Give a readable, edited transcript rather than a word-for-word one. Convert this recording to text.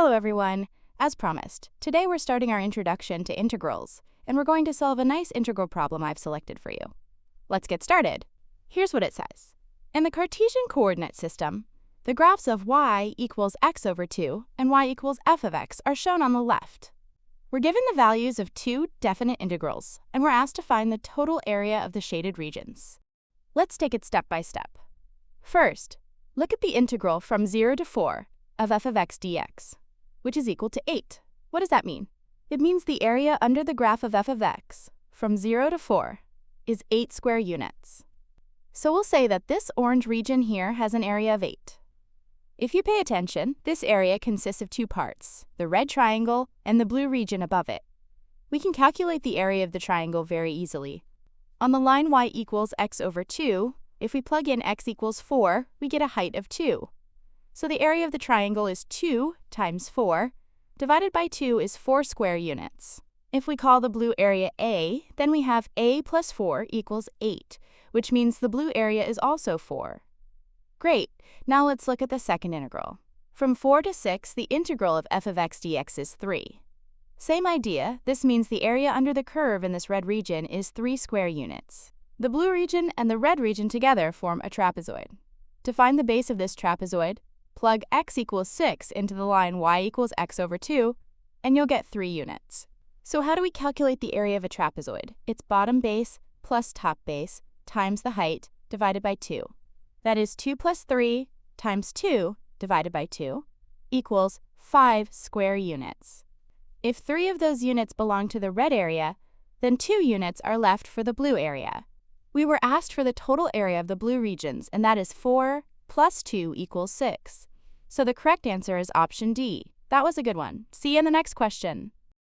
Hello everyone! As promised, today we're starting our introduction to integrals, and we're going to solve a nice integral problem I've selected for you. Let's get started. Here's what it says. In the Cartesian coordinate system, the graphs of y equals x over 2 and y equals f of x are shown on the left. We're given the values of two definite integrals, and we're asked to find the total area of the shaded regions. Let's take it step by step. First, look at the integral from 0 to 4 of f of x dx, which is equal to 8. What does that mean? It means the area under the graph of f of x from 0 to 4 is 8 square units. So we'll say that this orange region here has an area of 8. If you pay attention, this area consists of two parts, the red triangle and the blue region above it. We can calculate the area of the triangle very easily. On the line y equals x over 2, if we plug in x equals 4, we get a height of 2. So the area of the triangle is 2 times 4, divided by 2 is 4 square units. If we call the blue area A, then we have A plus 4 equals 8, which means the blue area is also 4. Great! Now let's look at the second integral. From 4 to 6, the integral of f of x dx is 3. Same idea, this means the area under the curve in this red region is 3 square units. The blue region and the red region together form a trapezoid. To find the base of this trapezoid, plug x equals 6 into the line y equals x over 2, and you'll get 3 units. So how do we calculate the area of a trapezoid? It's bottom base plus top base times the height divided by 2. That is 2 plus 3 times 2 divided by 2 equals 5 square units. If 3 of those units belong to the red area, then 2 units are left for the blue area. We were asked for the total area of the blue regions, and that is 4 plus 2 equals 6. So the correct answer is option D. That was a good one. See you in the next question.